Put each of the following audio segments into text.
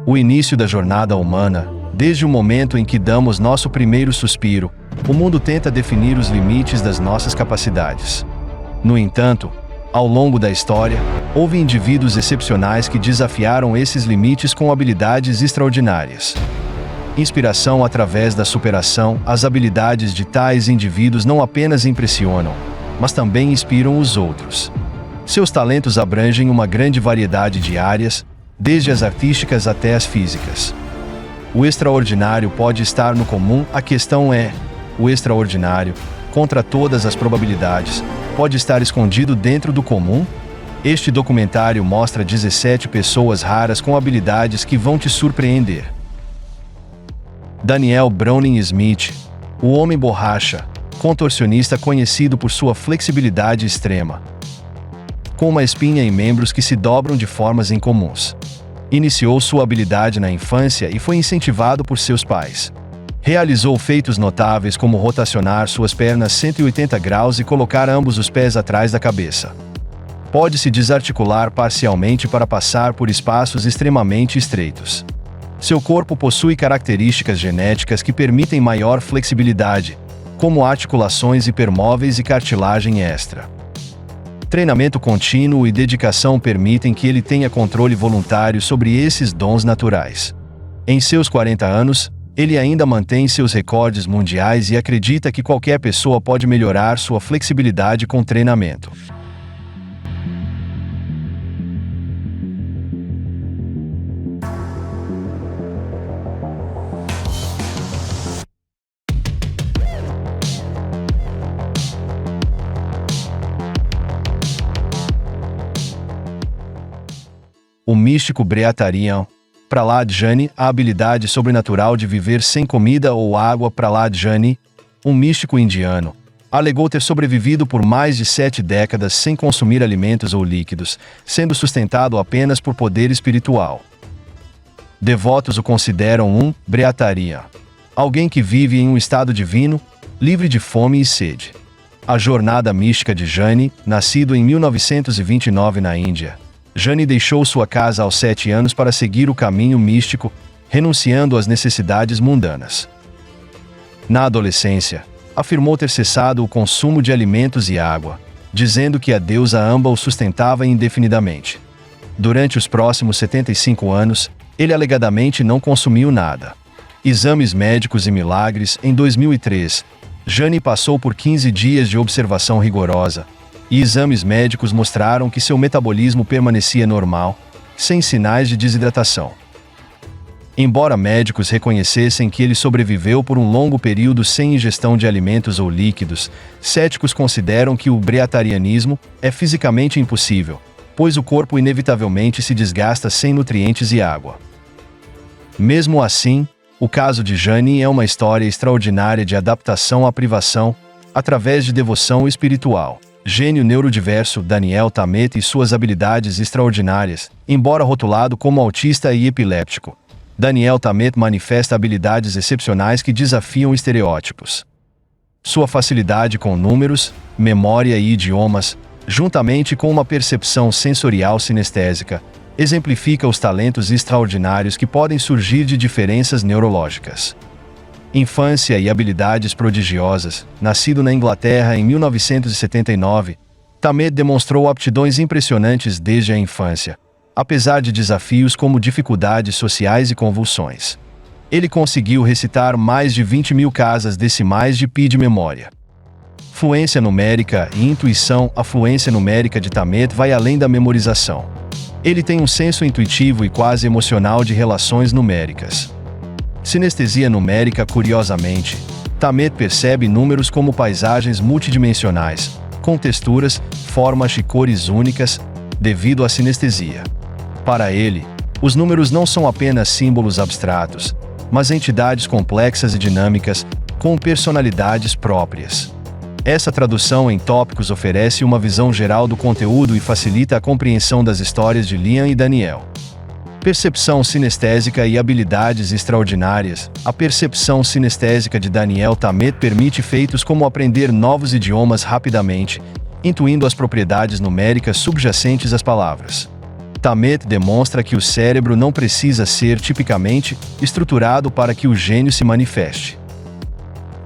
O início da jornada humana, desde o momento em que damos nosso primeiro suspiro, o mundo tenta definir os limites das nossas capacidades. No entanto, ao longo da história, houve indivíduos excepcionais que desafiaram esses limites com habilidades extraordinárias. Inspiração através da superação, as habilidades de tais indivíduos não apenas impressionam, mas também inspiram os outros. Seus talentos abrangem uma grande variedade de áreas, desde as artísticas até as físicas. O extraordinário pode estar no comum, a questão é: o extraordinário, contra todas as probabilidades, pode estar escondido dentro do comum? Este documentário mostra 17 pessoas raras com habilidades que vão te surpreender. Daniel Browning Smith, o Homem Borracha, contorcionista conhecido por sua flexibilidade extrema. Com uma espinha em membros que se dobram de formas incomuns. Iniciou sua habilidade na infância e foi incentivado por seus pais. Realizou feitos notáveis como rotacionar suas pernas 180 graus e colocar ambos os pés atrás da cabeça. Pode se desarticular parcialmente para passar por espaços extremamente estreitos. Seu corpo possui características genéticas que permitem maior flexibilidade, como articulações hipermóveis e cartilagem extra. Treinamento contínuo e dedicação permitem que ele tenha controle voluntário sobre esses dons naturais. Em seus 40 anos, ele ainda mantém seus recordes mundiais e acredita que qualquer pessoa pode melhorar sua flexibilidade com treinamento. O místico Breatarian Prahlad Jani, a habilidade sobrenatural de viver sem comida ou água. Prahlad Jani, um místico indiano, alegou ter sobrevivido por mais de 7 décadas sem consumir alimentos ou líquidos, sendo sustentado apenas por poder espiritual. Devotos o consideram um Breatarian, alguém que vive em um estado divino, livre de fome e sede. A jornada mística de Jani, nascido em 1929 na Índia. Jani deixou sua casa aos 7 anos para seguir o caminho místico, renunciando às necessidades mundanas. Na adolescência, afirmou ter cessado o consumo de alimentos e água, dizendo que a deusa Amba o sustentava indefinidamente. Durante os próximos 75 anos, ele alegadamente não consumiu nada. Exames médicos e milagres. Em 2003, Jani passou por 15 dias de observação rigorosa, e exames médicos mostraram que seu metabolismo permanecia normal, sem sinais de desidratação. Embora médicos reconhecessem que ele sobreviveu por um longo período sem ingestão de alimentos ou líquidos, céticos consideram que o breatarianismo é fisicamente impossível, pois o corpo inevitavelmente se desgasta sem nutrientes e água. Mesmo assim, o caso de Jani é uma história extraordinária de adaptação à privação, através de devoção espiritual. Gênio neurodiverso Daniel Tammet e suas habilidades extraordinárias. Embora rotulado como autista e epiléptico, Daniel Tammet manifesta habilidades excepcionais que desafiam estereótipos. Sua facilidade com números, memória e idiomas, juntamente com uma percepção sensorial sinestésica, exemplifica os talentos extraordinários que podem surgir de diferenças neurológicas. Infância e habilidades prodigiosas. Nascido na Inglaterra em 1979, Tammet demonstrou aptidões impressionantes desde a infância, apesar de desafios como dificuldades sociais e convulsões. Ele conseguiu recitar mais de 20.000 casas decimais de pi de memória. Fluência numérica e intuição. A fluência numérica de Tammet vai além da memorização. Ele tem um senso intuitivo e quase emocional de relações numéricas. Sinestesia numérica. Curiosamente, Tammet percebe números como paisagens multidimensionais, com texturas, formas e cores únicas, devido à sinestesia. Para ele, os números não são apenas símbolos abstratos, mas entidades complexas e dinâmicas, com personalidades próprias. Essa tradução em tópicos oferece uma visão geral do conteúdo e facilita a compreensão das histórias de Liam e Daniel. Percepção sinestésica e habilidades extraordinárias. A percepção sinestésica de Daniel Tammet permite feitos como aprender novos idiomas rapidamente, intuindo as propriedades numéricas subjacentes às palavras. Tammet demonstra que o cérebro não precisa ser tipicamente estruturado para que o gênio se manifeste.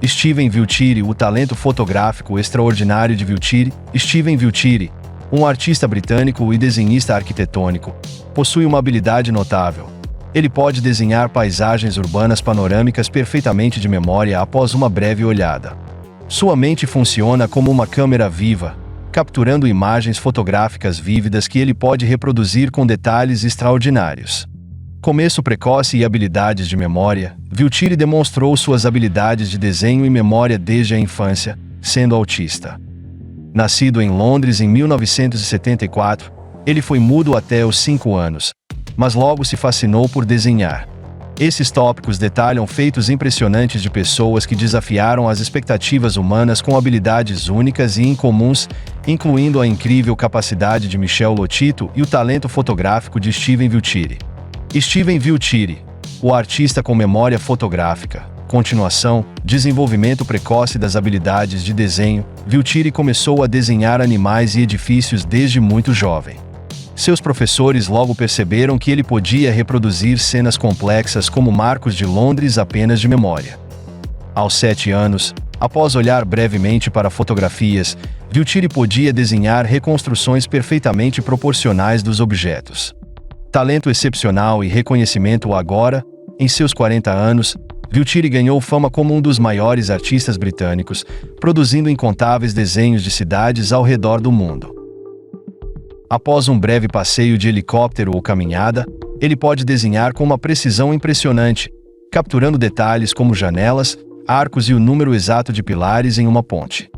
Steven Viltiri, o talento fotográfico extraordinário de Viltiri. Steven Viltiri, um artista britânico e desenhista arquitetônico, possui uma habilidade notável. Ele pode desenhar paisagens urbanas panorâmicas perfeitamente de memória após uma breve olhada. Sua mente funciona como uma câmera viva, capturando imagens fotográficas vívidas que ele pode reproduzir com detalhes extraordinários. Começo precoce e habilidades de memória. Viltiri demonstrou suas habilidades de desenho e memória desde a infância, sendo autista. Nascido em Londres em 1974, ele foi mudo até os 5 anos, mas logo se fascinou por desenhar. Esses tópicos detalham feitos impressionantes de pessoas que desafiaram as expectativas humanas com habilidades únicas e incomuns, incluindo a incrível capacidade de Michel Lotito e o talento fotográfico de Steven Viltiri. Steven Viltiri, o artista com memória fotográfica. Continuação, desenvolvimento precoce das habilidades de desenho. Viltiri começou a desenhar animais e edifícios desde muito jovem. Seus professores logo perceberam que ele podia reproduzir cenas complexas como marcos de Londres apenas de memória. Aos 7 anos, após olhar brevemente para fotografias, Viltiri podia desenhar reconstruções perfeitamente proporcionais dos objetos. Talento excepcional e reconhecimento agora, em seus 40 anos, Viltiri ganhou fama como um dos maiores artistas britânicos, produzindo incontáveis desenhos de cidades ao redor do mundo. Após um breve passeio de helicóptero ou caminhada, ele pode desenhar com uma precisão impressionante, capturando detalhes como janelas, arcos e o número exato de pilares em uma ponte.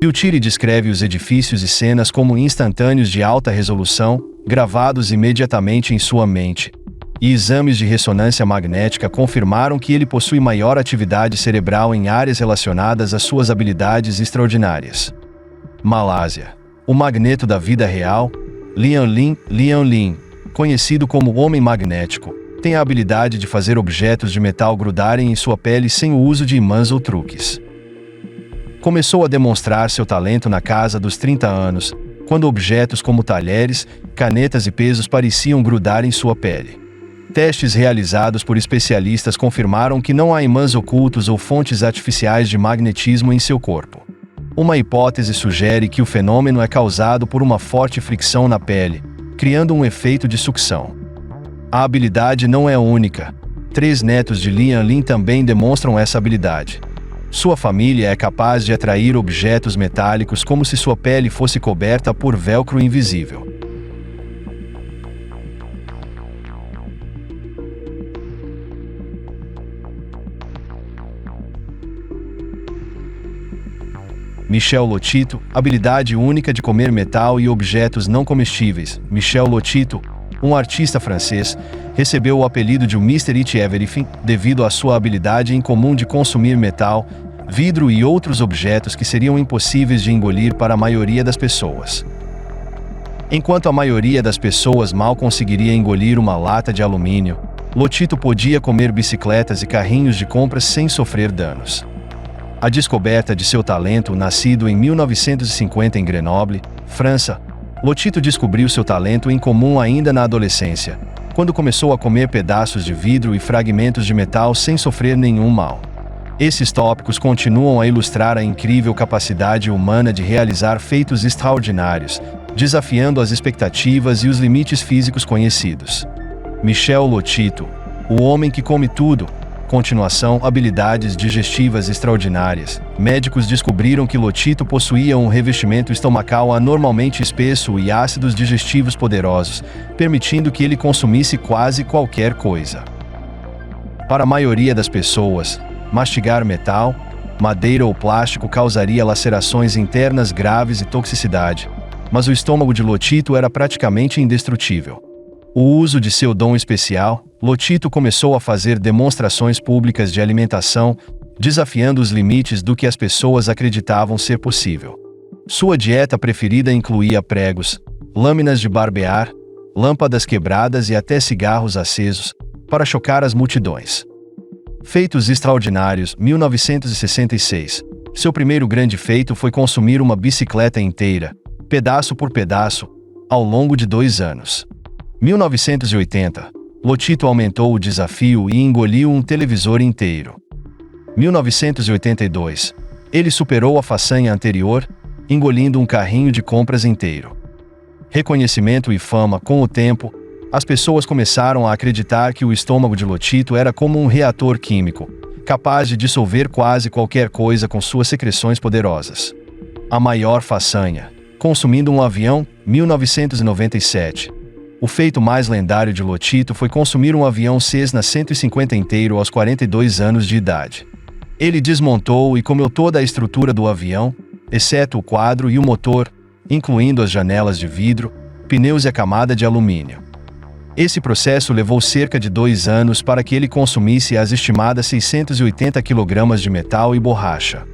Viltiri descreve os edifícios e cenas como instantâneos de alta resolução, gravados imediatamente em sua mente, e exames de ressonância magnética confirmaram que ele possui maior atividade cerebral em áreas relacionadas às suas habilidades extraordinárias. Malásia. O magneto da vida real, Lian Lin, conhecido como Homem Magnético, tem a habilidade de fazer objetos de metal grudarem em sua pele sem o uso de imãs ou truques. Começou a demonstrar seu talento na casa dos 30 anos, quando objetos como talheres, canetas e pesos pareciam grudar em sua pele. Testes realizados por especialistas confirmaram que não há imãs ocultos ou fontes artificiais de magnetismo em seu corpo. Uma hipótese sugere que o fenômeno é causado por uma forte fricção na pele, criando um efeito de sucção. A habilidade não é única. 3 netos de Lian Lin também demonstram essa habilidade. Sua família é capaz de atrair objetos metálicos como se sua pele fosse coberta por velcro invisível. Michel Lotito, habilidade única de comer metal e objetos não comestíveis. Michel Lotito, um artista francês, recebeu o apelido de Mr. Eat Everything devido à sua habilidade incomum de consumir metal, vidro e outros objetos que seriam impossíveis de engolir para a maioria das pessoas. Enquanto a maioria das pessoas mal conseguiria engolir uma lata de alumínio, Lotito podia comer bicicletas e carrinhos de compras sem sofrer danos. A descoberta de seu talento, nascido em 1950 em Grenoble, França, Lotito descobriu seu talento incomum ainda na adolescência, quando começou a comer pedaços de vidro e fragmentos de metal sem sofrer nenhum mal. Esses tópicos continuam a ilustrar a incrível capacidade humana de realizar feitos extraordinários, desafiando as expectativas e os limites físicos conhecidos. Michel Lotito, o homem que come tudo. Continuação, habilidades digestivas extraordinárias. Médicos descobriram que Lotito possuía um revestimento estomacal anormalmente espesso e ácidos digestivos poderosos, permitindo que ele consumisse quase qualquer coisa. Para a maioria das pessoas, mastigar metal, madeira ou plástico causaria lacerações internas graves e toxicidade, mas o estômago de Lotito era praticamente indestrutível. O uso de seu dom especial, Lotito começou a fazer demonstrações públicas de alimentação, desafiando os limites do que as pessoas acreditavam ser possível. Sua dieta preferida incluía pregos, lâminas de barbear, lâmpadas quebradas e até cigarros acesos, para chocar as multidões. Feitos extraordinários, 1966. Seu primeiro grande feito foi consumir uma bicicleta inteira, pedaço por pedaço, ao longo de 2 anos. 1980. Lotito aumentou o desafio e engoliu um televisor inteiro. 1982. Ele superou a façanha anterior, engolindo um carrinho de compras inteiro. Reconhecimento e fama. Com o tempo, as pessoas começaram a acreditar que o estômago de Lotito era como um reator químico, capaz de dissolver quase qualquer coisa com suas secreções poderosas. A maior façanha. Consumindo um avião. 1997. O feito mais lendário de Lotito foi consumir um avião Cessna 150 inteiro aos 42 anos de idade. Ele desmontou e comeu toda a estrutura do avião, exceto o quadro e o motor, incluindo as janelas de vidro, pneus e a camada de alumínio. Esse processo levou cerca de 2 anos para que ele consumisse as estimadas 680 kg de metal e borracha.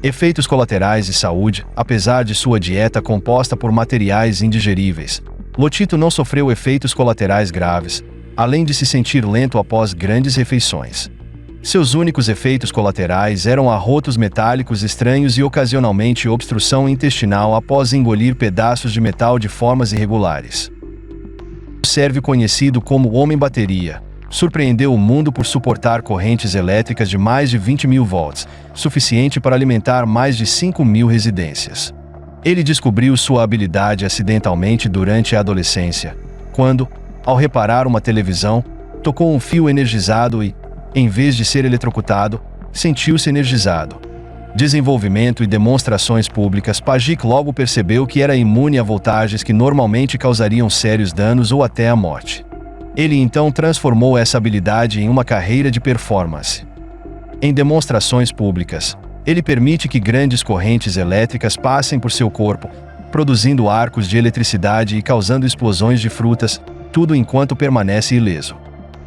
Efeitos colaterais e saúde. Apesar de sua dieta composta por materiais indigeríveis, Lotito não sofreu efeitos colaterais graves, além de se sentir lento após grandes refeições. Seus únicos efeitos colaterais eram arrotos metálicos estranhos e ocasionalmente obstrução intestinal após engolir pedaços de metal de formas irregulares. O serve conhecido como Homem-Bateria surpreendeu o mundo por suportar correntes elétricas de mais de 20.000 volts, suficiente para alimentar mais de 5.000 residências. Ele descobriu sua habilidade acidentalmente durante a adolescência, quando, ao reparar uma televisão, tocou um fio energizado e, em vez de ser eletrocutado, sentiu-se energizado. Desenvolvimento e demonstrações públicas. Pajic logo percebeu que era imune a voltagens que normalmente causariam sérios danos ou até a morte. Ele então transformou essa habilidade em uma carreira de performance. Em demonstrações públicas, ele permite que grandes correntes elétricas passem por seu corpo, produzindo arcos de eletricidade e causando explosões de frutas, tudo enquanto permanece ileso.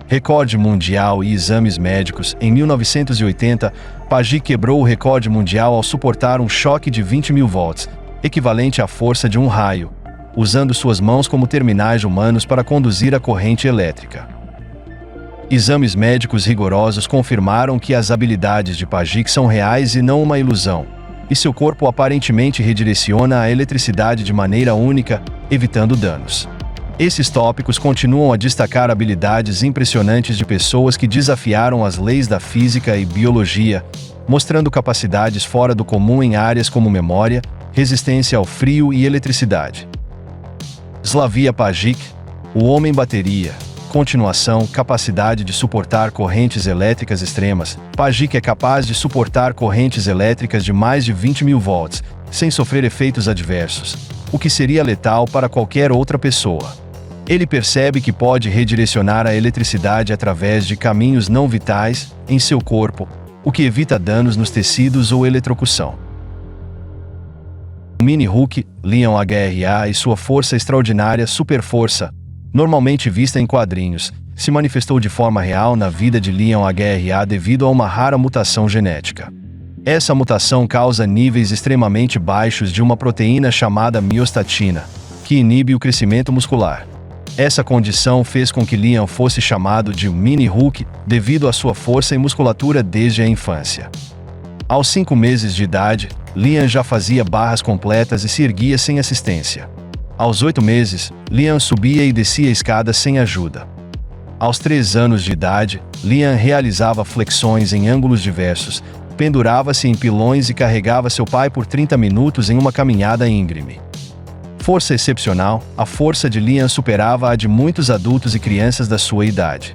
Recorde mundial e exames médicos. Em 1980, Pajic quebrou o recorde mundial ao suportar um choque de 20.000 volts, equivalente à força de um raio, usando suas mãos como terminais humanos para conduzir a corrente elétrica. Exames médicos rigorosos confirmaram que as habilidades de Pajic são reais e não uma ilusão, e seu corpo aparentemente redireciona a eletricidade de maneira única, evitando danos. Esses tópicos continuam a destacar habilidades impressionantes de pessoas que desafiaram as leis da física e biologia, mostrando capacidades fora do comum em áreas como memória, resistência ao frio e eletricidade. Slavia Pajic, o Homem-Bateria. Continuação. Capacidade de suportar correntes elétricas extremas. Pajic é capaz de suportar correntes elétricas de mais de 20.000 volts, sem sofrer efeitos adversos, o que seria letal para qualquer outra pessoa. Ele percebe que pode redirecionar a eletricidade através de caminhos não vitais em seu corpo, o que evita danos nos tecidos ou eletrocução. O Mini Hulk, Lion HRA e sua força extraordinária Super-Força, normalmente vista em quadrinhos, se manifestou de forma real na vida de Lion HRA devido a uma rara mutação genética. Essa mutação causa níveis extremamente baixos de uma proteína chamada miostatina, que inibe o crescimento muscular. Essa condição fez com que Lion fosse chamado de Mini Hulk devido à sua força e musculatura desde a infância. Aos 5 meses de idade, Lion já fazia barras completas e se erguia sem assistência. Aos 8 meses, Lion subia e descia escadas sem ajuda. Aos 3 anos de idade, Lion realizava flexões em ângulos diversos, pendurava-se em pilões e carregava seu pai por 30 minutos em uma caminhada íngreme. Força excepcional, a força de Lion superava a de muitos adultos e crianças da sua idade.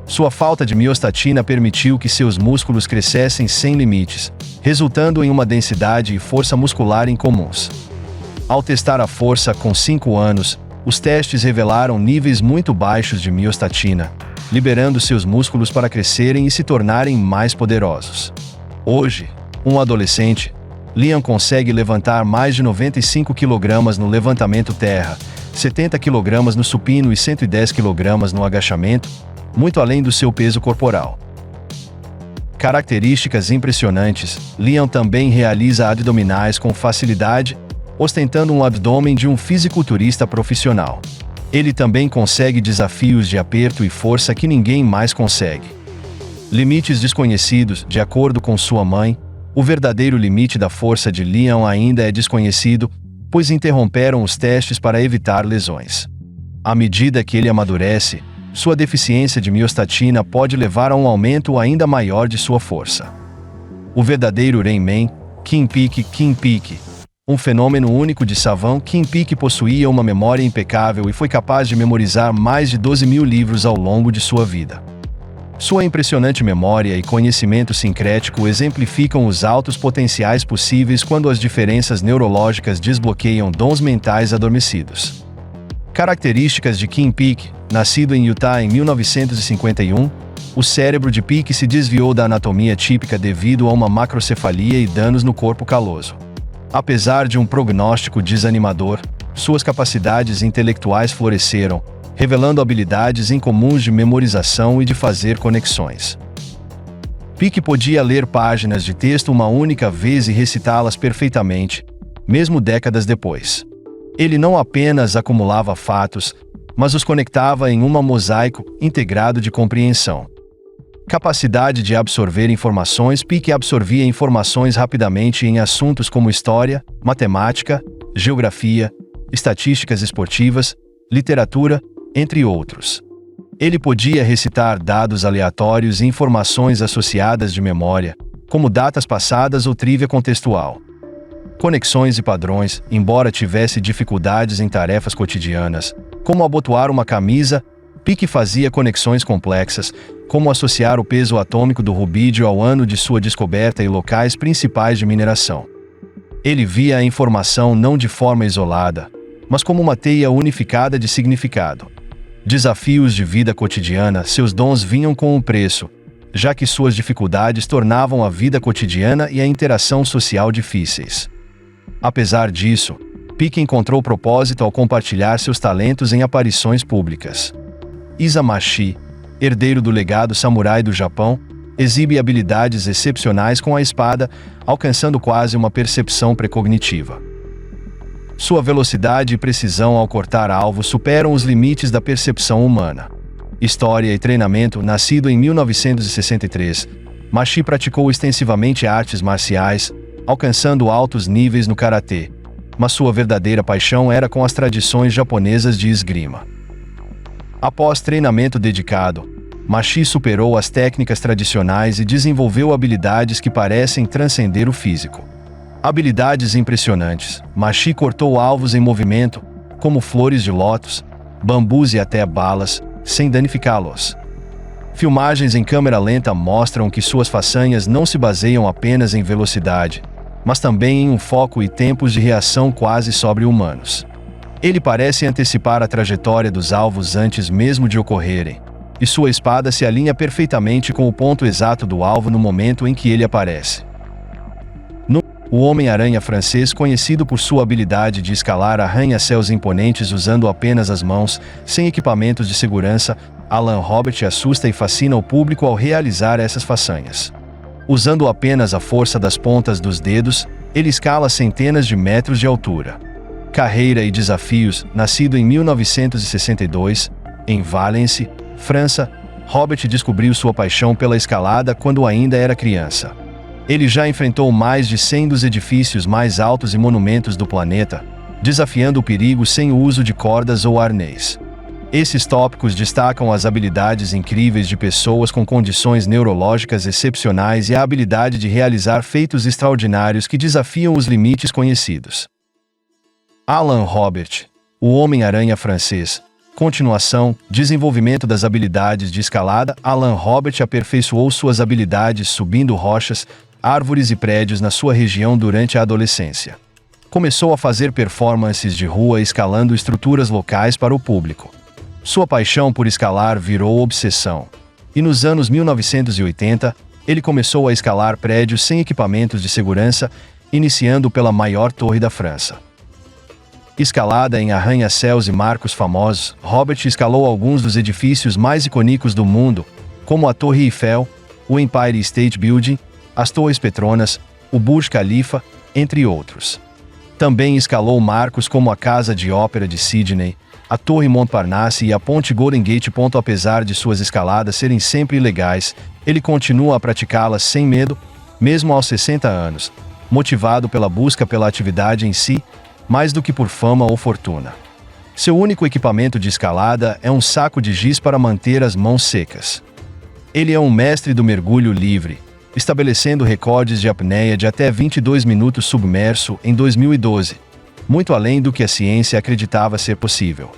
Sua falta de miostatina permitiu que seus músculos crescessem sem limites, resultando em uma densidade e força muscular incomuns. Ao testar a força com 5 anos, os testes revelaram níveis muito baixos de miostatina, liberando seus músculos para crescerem e se tornarem mais poderosos. Hoje, um adolescente, Lion consegue levantar mais de 95 kg no levantamento terra, 70 kg no supino e 110 kg no agachamento, muito além do seu peso corporal. Características impressionantes. Lion também realiza abdominais com facilidade, ostentando um abdômen de um fisiculturista profissional. Ele também consegue desafios de aperto e força que ninguém mais consegue. Limites desconhecidos. De acordo com sua mãe, o verdadeiro limite da força de Lion ainda é desconhecido, pois interromperam os testes para evitar lesões. À medida que ele amadurece, sua deficiência de miostatina pode levar a um aumento ainda maior de sua força. O verdadeiro Rain Man, Kim Peek. Um fenômeno único de Savant, Kim Peek possuía uma memória impecável e foi capaz de memorizar mais de 12.000 livros ao longo de sua vida. Sua impressionante memória e conhecimento sincrético exemplificam os altos potenciais possíveis quando as diferenças neurológicas desbloqueiam dons mentais adormecidos. Características de Kim Peek. Nascido em Utah em 1951, o cérebro de Peek se desviou da anatomia típica devido a uma macrocefalia e danos no corpo caloso. Apesar de um prognóstico desanimador, suas capacidades intelectuais floresceram, revelando habilidades incomuns de memorização e de fazer conexões. Peek podia ler páginas de texto uma única vez e recitá-las perfeitamente, mesmo décadas depois. Ele não apenas acumulava fatos, mas os conectava em um mosaico integrado de compreensão. Capacidade de absorver informações. Peek absorvia informações rapidamente em assuntos como história, matemática, geografia, estatísticas esportivas, literatura, entre outros. Ele podia recitar dados aleatórios e informações associadas de memória, como datas passadas ou trivia contextual. Conexões e padrões. Embora tivesse dificuldades em tarefas cotidianas, como abotoar uma camisa, Peek fazia conexões complexas, como associar o peso atômico do rubídio ao ano de sua descoberta e locais principais de mineração. Ele via a informação não de forma isolada, mas como uma teia unificada de significado. Desafios de vida cotidiana. Seus dons vinham com um preço, já que suas dificuldades tornavam a vida cotidiana e a interação social difíceis. Apesar disso, Peek encontrou propósito ao compartilhar seus talentos em aparições públicas. Izamashi, herdeiro do legado samurai do Japão, exibe habilidades excepcionais com a espada, alcançando quase uma percepção precognitiva. Sua velocidade e precisão ao cortar alvos superam os limites da percepção humana. História e treinamento. Nascido em 1963, Mashi praticou extensivamente artes marciais, alcançando altos níveis no karatê, mas sua verdadeira paixão era com as tradições japonesas de esgrima. Após treinamento dedicado, Mashi superou as técnicas tradicionais e desenvolveu habilidades que parecem transcender o físico. Habilidades impressionantes. Mashi cortou alvos em movimento, como flores de lótus, bambus e até balas, sem danificá-los. Filmagens em câmera lenta mostram que suas façanhas não se baseiam apenas em velocidade, mas também em um foco e tempos de reação quase sobre-humanos. Ele parece antecipar a trajetória dos alvos antes mesmo de ocorrerem, e sua espada se alinha perfeitamente com o ponto exato do alvo no momento em que ele aparece. O Homem-Aranha francês, conhecido por sua habilidade de escalar arranha-céus imponentes usando apenas as mãos, sem equipamentos de segurança, Alan Robert assusta e fascina o público ao realizar essas façanhas. Usando apenas a força das pontas dos dedos, ele escala centenas de metros de altura. Carreira e desafios. Nascido em 1962, em Valence, França, Robert descobriu sua paixão pela escalada quando ainda era criança. Ele já enfrentou mais de 100 dos edifícios mais altos e monumentos do planeta, desafiando o perigo sem o uso de cordas ou arnês. Esses tópicos destacam as habilidades incríveis de pessoas com condições neurológicas excepcionais e a habilidade de realizar feitos extraordinários que desafiam os limites conhecidos. Alan Robert, o Homem-Aranha francês. Continuação, desenvolvimento das habilidades de escalada. Alan Robert aperfeiçoou suas habilidades subindo rochas, árvores e prédios na sua região durante a adolescência. Começou a fazer performances de rua escalando estruturas locais para o público. Sua paixão por escalar virou obsessão. E nos anos 1980, ele começou a escalar prédios sem equipamentos de segurança, iniciando pela maior torre da França. Escalada em arranha-céus e marcos famosos, Robert escalou alguns dos edifícios mais icônicos do mundo, como a Torre Eiffel, o Empire State Building, as Torres Petronas, o Burj Khalifa, entre outros. Também escalou marcos como a Casa de Ópera de Sydney, a Torre Montparnasse e a Ponte Golden Gate. Apesar de suas escaladas serem sempre ilegais, ele continua a praticá-las sem medo, mesmo aos 60 anos, motivado pela busca pela atividade em si, mais do que por fama ou fortuna. Seu único equipamento de escalada é um saco de giz para manter as mãos secas. Ele é um mestre do mergulho livre, estabelecendo recordes de apneia de até 22 minutos submerso em 2012, muito além do que a ciência acreditava ser possível.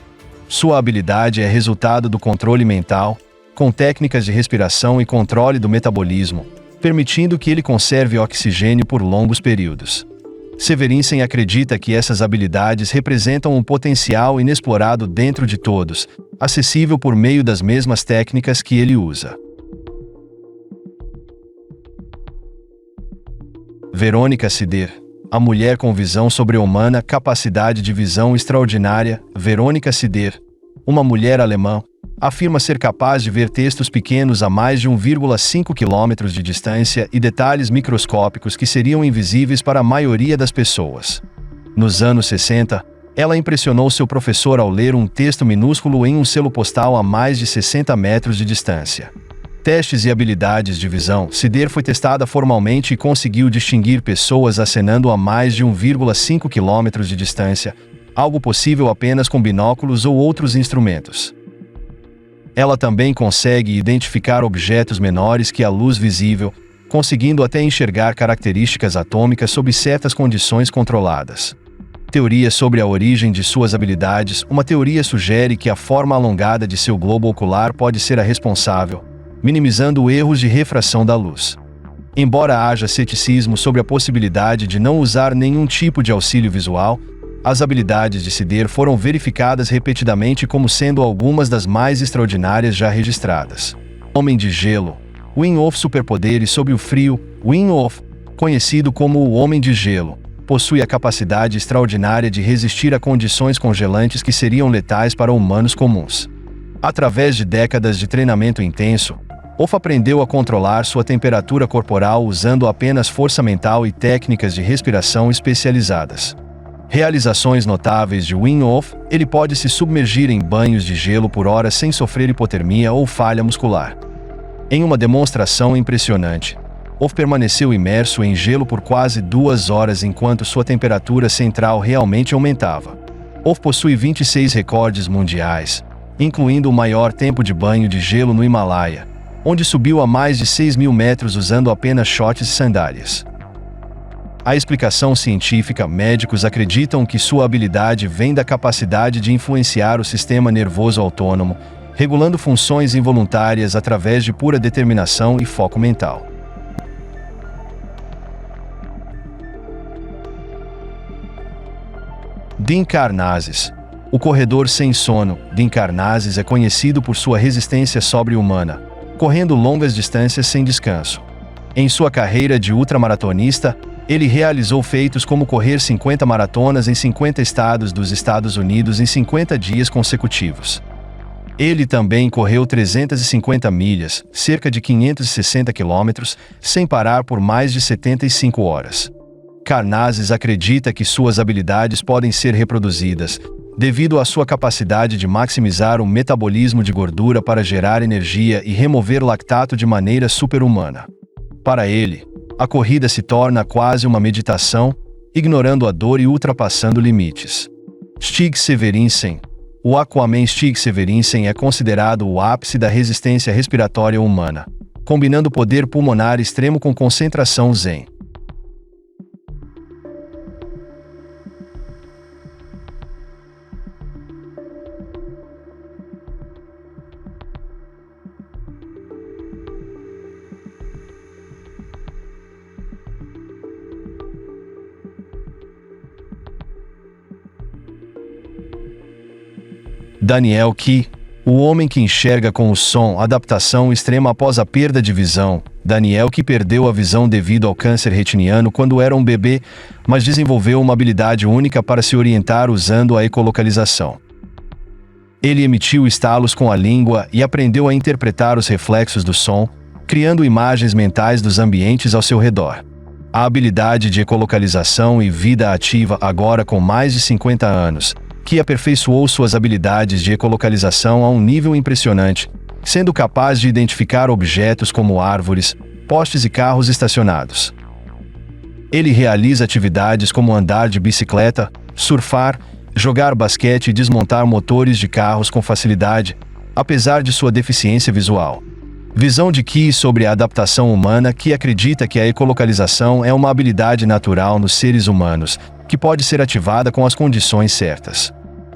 Sua habilidade é resultado do controle mental, com técnicas de respiração e controle do metabolismo, permitindo que ele conserve oxigênio por longos períodos. Severinsen acredita que essas habilidades representam um potencial inexplorado dentro de todos, acessível por meio das mesmas técnicas que ele usa. Verônica Sider, a mulher com visão sobre-humana, capacidade de visão extraordinária. Verônica Sider, uma mulher alemã, afirma ser capaz de ver textos pequenos a mais de 1,5 km de distância e detalhes microscópicos que seriam invisíveis para a maioria das pessoas. Nos anos 60, ela impressionou seu professor ao ler um texto minúsculo em um selo postal a mais de 60 metros de distância. Testes e habilidades de visão. Sider foi testada formalmente e conseguiu distinguir pessoas acenando a mais de 1,5 km de distância, algo possível apenas com binóculos ou outros instrumentos. Ela também consegue identificar objetos menores que a luz visível, conseguindo até enxergar características atômicas sob certas condições controladas. Teoria sobre a origem de suas habilidades. Uma teoria sugere que a forma alongada de seu globo ocular pode ser a responsável, minimizando erros de refração da luz. Embora haja ceticismo sobre a possibilidade de não usar nenhum tipo de auxílio visual, as habilidades de Sider foram verificadas repetidamente como sendo algumas das mais extraordinárias já registradas. Homem de Gelo. Wim-Hof. Superpoderes sob o frio. Wim-Hof, conhecido como o Homem de Gelo, possui a capacidade extraordinária de resistir a condições congelantes que seriam letais para humanos comuns. Através de décadas de treinamento intenso, Hof aprendeu a controlar sua temperatura corporal usando apenas força mental e técnicas de respiração especializadas. Realizações notáveis de Wim-Hof. Ele pode se submergir em banhos de gelo por horas sem sofrer hipotermia ou falha muscular. Em uma demonstração impressionante, Hof permaneceu imerso em gelo por quase 2 horas enquanto sua temperatura central realmente aumentava. Hof possui 26 recordes mundiais, incluindo o maior tempo de banho de gelo no Himalaia, onde subiu a mais de 6.000 metros usando apenas shorts e sandálias. A explicação científica. Médicos acreditam que sua habilidade vem da capacidade de influenciar o sistema nervoso autônomo, regulando funções involuntárias através de pura determinação e foco mental. Dean Karnazes. O corredor sem sono. Dean Karnazes é conhecido por sua resistência sobre-humana, correndo longas distâncias sem descanso. Em sua carreira de ultramaratonista, ele realizou feitos como correr 50 maratonas em 50 estados dos Estados Unidos em 50 dias consecutivos. Ele também correu 350 milhas, cerca de 560 quilômetros, sem parar por mais de 75 horas. Karnazes acredita que suas habilidades podem ser reproduzidas, devido à sua capacidade de maximizar o metabolismo de gordura para gerar energia e remover lactato de maneira super-humana. Para ele, a corrida se torna quase uma meditação, ignorando a dor e ultrapassando limites. Stig Severinsen. O Aquaman. Stig Severinsen é considerado o ápice da resistência respiratória humana, combinando poder pulmonar extremo com concentração zen. Daniel Ki. O homem que enxerga com o som. Adaptação extrema após a perda de visão. Daniel Ki perdeu a visão devido ao câncer retiniano quando era um bebê, mas desenvolveu uma habilidade única para se orientar usando a ecolocalização. Ele emitiu estalos com a língua e aprendeu a interpretar os reflexos do som, criando imagens mentais dos ambientes ao seu redor. A habilidade de ecolocalização e vida ativa agora com mais de 50 anos, que aperfeiçoou suas habilidades de ecolocalização a um nível impressionante, sendo capaz de identificar objetos como árvores, postes e carros estacionados. Ele realiza atividades como andar de bicicleta, surfar, jogar basquete e desmontar motores de carros com facilidade, apesar de sua deficiência visual. Visão de Key sobre a adaptação humana, que acredita que a ecolocalização é uma habilidade natural nos seres humanos, que pode ser ativada com as condições certas.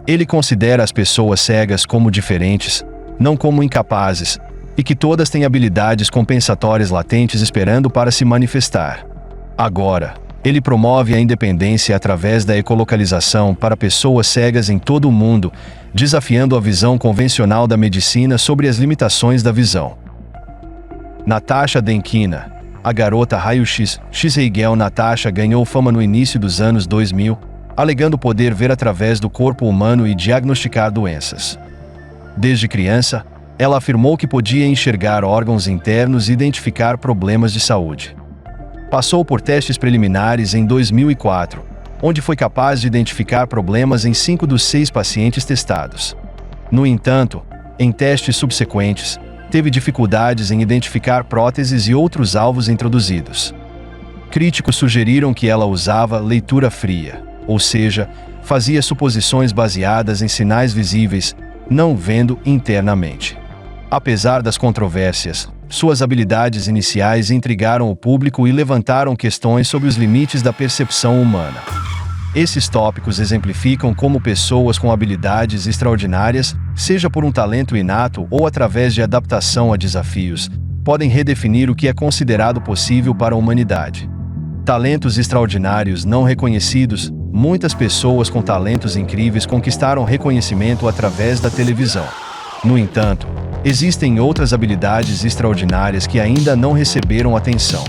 Ele considera as pessoas cegas como diferentes, não como incapazes, e que todas têm habilidades compensatórias latentes esperando para se manifestar. Agora, ele promove a independência através da ecolocalização para pessoas cegas em todo o mundo, desafiando a visão convencional da medicina sobre as limitações da visão. Natasha Denkina, a garota raio-x, X-Ray Natasha ganhou fama no início dos anos 2000, alegando poder ver através do corpo humano e diagnosticar doenças. Desde criança, ela afirmou que podia enxergar órgãos internos e identificar problemas de saúde. Passou por testes preliminares em 2004, onde foi capaz de identificar problemas em 5 dos 6 pacientes testados. No entanto, em testes subsequentes, teve dificuldades em identificar próteses e outros alvos introduzidos. Críticos sugeriram que ela usava leitura fria, ou seja, fazia suposições baseadas em sinais visíveis, não vendo internamente. Apesar das controvérsias, suas habilidades iniciais intrigaram o público e levantaram questões sobre os limites da percepção humana. Esses tópicos exemplificam como pessoas com habilidades extraordinárias, seja por um talento inato ou através de adaptação a desafios, podem redefinir o que é considerado possível para a humanidade. Talentos extraordinários não reconhecidos. Muitas pessoas com talentos incríveis conquistaram reconhecimento através da televisão. No entanto, existem outras habilidades extraordinárias que ainda não receberam atenção.